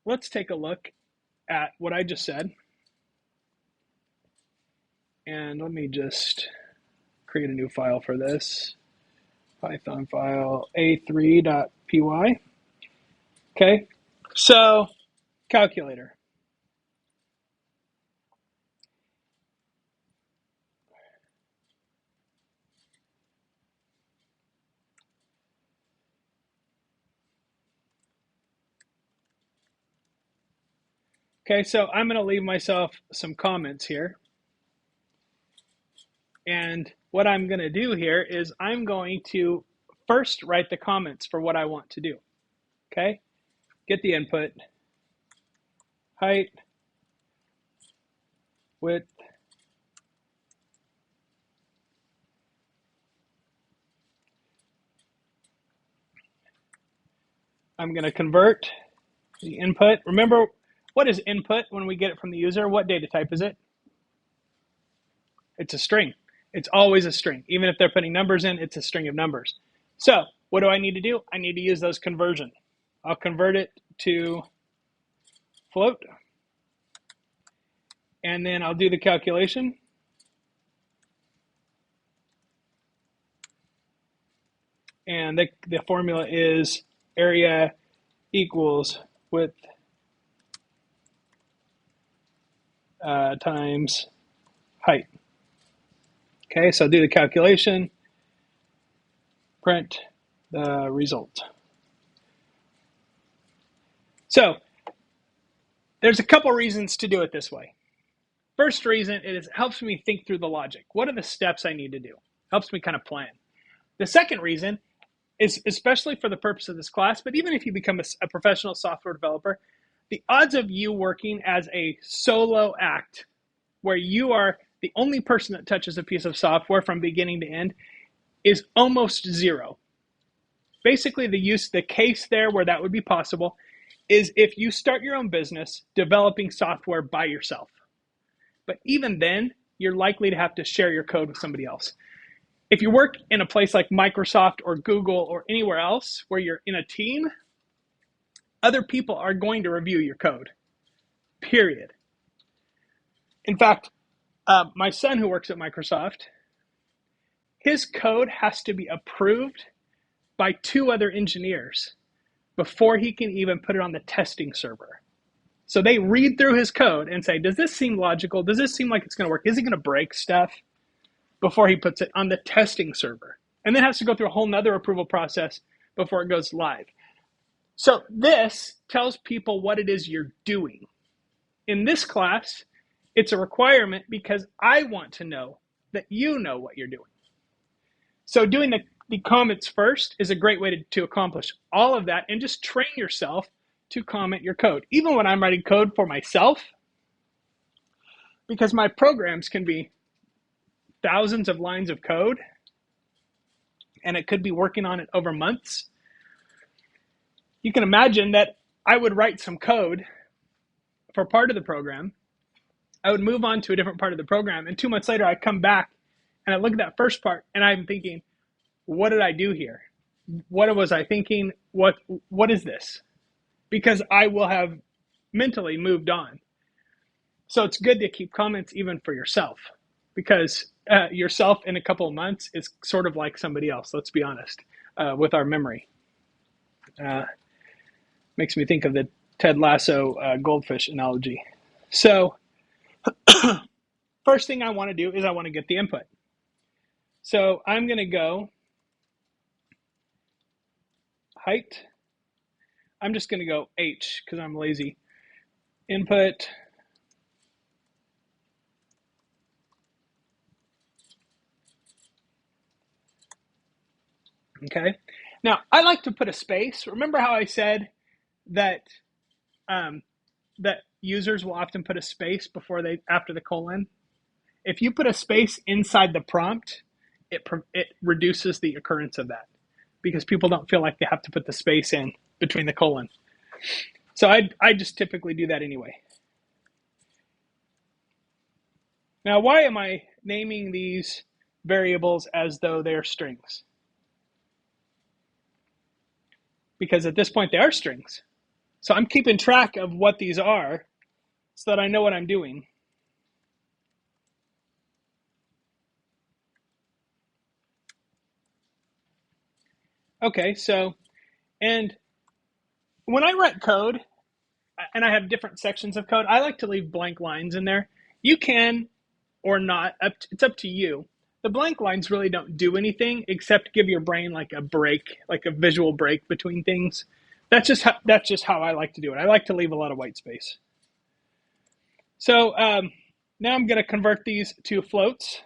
let's take a look at what I just said. And let me just create a new file for this. Python file a3.py. Okay, so calculator. Okay, so I'm going to leave myself some comments here. And what I'm going to do here is I'm going to first write the comments for what I want to do. Okay, get the input, height, width, I'm going to convert the input. Remember, what is input when we get it from the user? What data type is it? It's a string. It's always a string. Even if they're putting numbers in, it's a string of numbers. So what do I need to do? I need to use those conversion. I'll convert it to float. And then I'll do the calculation. And the formula is area equals width times height. Okay, so I'll do the calculation, print the result. So there's a couple reasons to do it this way. First reason, it helps me think through the logic. What are the steps I need to do? Helps me kind of plan. The second reason is, especially for the purpose of this class, but even if you become a professional software developer, the odds of you working as a solo act where you are the only person that touches a piece of software from beginning to end is almost zero. Basically, the case there where that would be possible is if you start your own business developing software by yourself. But even then, you're likely to have to share your code with somebody else. If you work in a place like Microsoft or Google or anywhere else where you're in a team, other people are going to review your code, period. In fact, my son who works at Microsoft, his code has to be approved by two other engineers before he can even put it on the testing server. So they read through his code and say, does this seem logical? Does this seem like it's going to work? Is he going to break stuff? Before he puts it on the testing server. And then has to go through a whole nother approval process before it goes live. So this tells people what it is you're doing. In this class, it's a requirement because I want to know that you know what you're doing. So doing the comments first is a great way to accomplish all of that and just train yourself to comment your code. Even when I'm writing code for myself, because my programs can be thousands of lines of code, and it could be working on it over months. You can imagine that I would write some code for part of the program. I would move on to a different part of the program, and 2 months later, I'd come back and I look at that first part, and I'm thinking, what did I do here? What was I thinking? What is this? Because I will have mentally moved on. So it's good to keep comments even for yourself, because yourself in a couple of months is sort of like somebody else, let's be honest, with our memory. Makes me think of the Ted Lasso goldfish analogy. So first thing I want to do is I want to get the input. So I'm going to go height. I'm just going to go H because I'm lazy. Input. Okay. Now, I like to put a space. Remember how I said that that users will often put a space after the colon? If you put a space inside the prompt, it reduces the occurrence of that because people don't feel like they have to put the space in between the colon. So I just typically do that anyway. Now, why am I naming these variables as though they're strings? Because at this point they are strings. So I'm keeping track of what these are so that I know what I'm doing. Okay, so, and when I write code, and I have different sections of code, I like to leave blank lines in there. You can or not, it's up to you. The blank lines really don't do anything except give your brain like a break, like a visual break between things. That's just how I like to do it. I like to leave a lot of white space. So now I'm going to convert these to floats.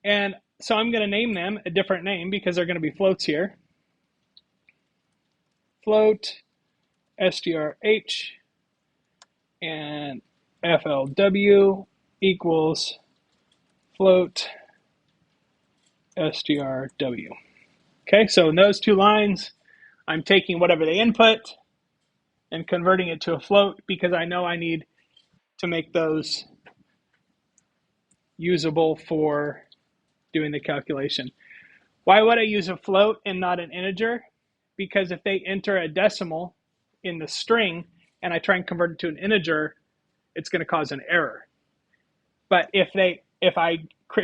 And so I'm going to name them a different name because they're going to be floats here. Float, STRH, and FLW equals float, STRW. Okay, so in those two lines, I'm taking whatever they input and converting it to a float because I know I need to make those usable for doing the calculation. Why would I use a float and not an integer? Because if they enter a decimal in the string and I try and convert it to an integer, it's going to cause an error. But if I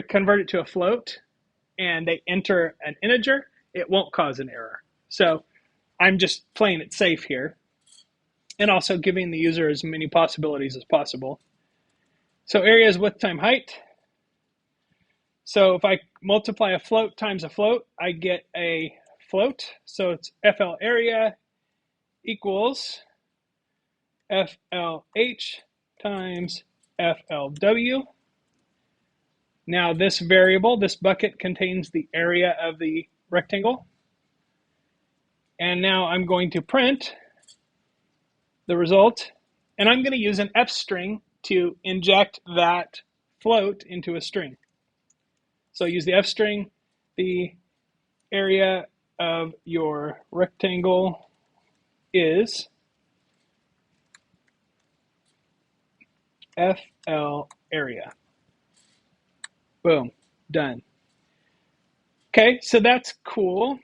convert it to a float and they enter an integer, it won't cause an error. So I'm just playing it safe here and also giving the user as many possibilities as possible. So area is width times height. So if I multiply a float times a float, I get a float. So it's FL area equals FLH times FLW. Now this variable, this bucket, contains the area of the rectangle. And now I'm going to print the result, and I'm going to use an F string to inject that float into a string. So use the F string, the area of your rectangle is FL area. Boom, done. Okay, so that's cool.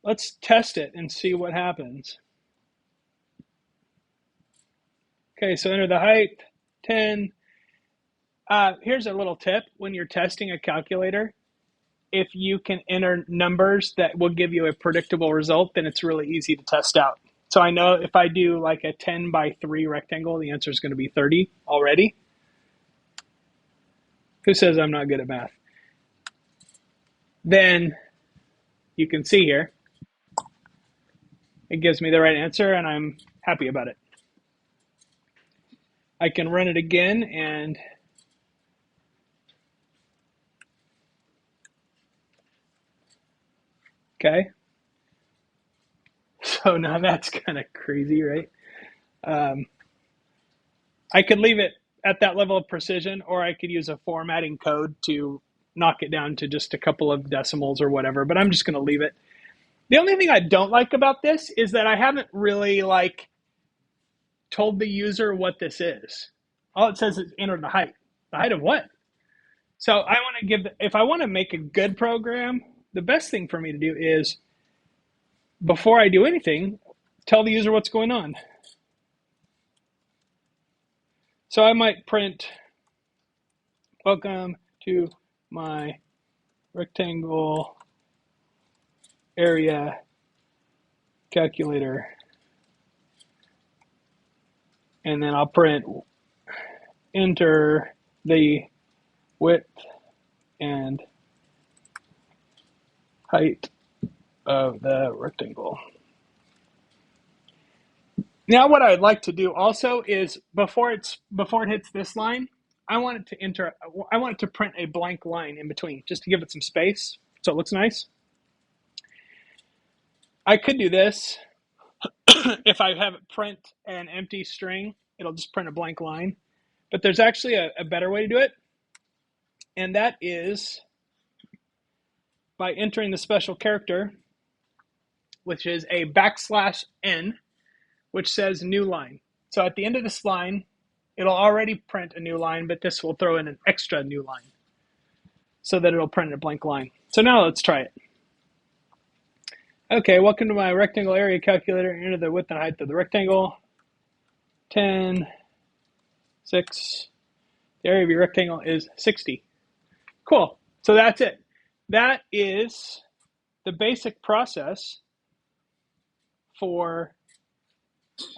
Let's test it and see what happens. Okay, so enter the height, 10. Here's a little tip when you're testing a calculator. If you can enter numbers that will give you a predictable result, then it's really easy to test out. So I know if I do like a 10 by 3 rectangle, the answer is going to be 30 already. Who says I'm not good at math? Then you can see here, it gives me the right answer and I'm happy about it. I can run it again and okay. So now that's kind of crazy, right? I could leave it at that level of precision, or I could use a formatting code to knock it down to just a couple of decimals or whatever, but I'm just going to leave it. The only thing I don't like about this is that I haven't really told the user what this is. All it says is enter the height. The height of what? So I want to if I want to make a good program, the best thing for me to do is before I do anything, tell the user what's going on. So I might print, welcome to my rectangle area calculator. And then I'll print enter the width and height of the rectangle. Now what I'd like to do also is before it hits this line, I want it to print a blank line in between just to give it some space so it looks nice. I could do this. If I have it print an empty string, it'll just print a blank line. But there's actually a better way to do it, and that is by entering the special character, which is a \n, which says new line. So at the end of this line, it'll already print a new line, but this will throw in an extra new line so that it'll print a blank line. So now let's try it. Okay, welcome to my rectangle area calculator. Enter the width and height of the rectangle. 10, 6. The area of your rectangle is 60. Cool. So that's it. That is the basic process for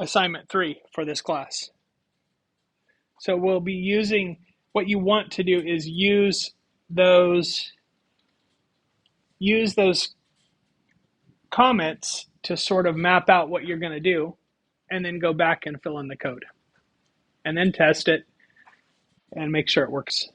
assignment 3 for this class. So we'll be using, what you want to do is use those comments to sort of map out what you're going to do, and then go back and fill in the code and then test it and make sure it works.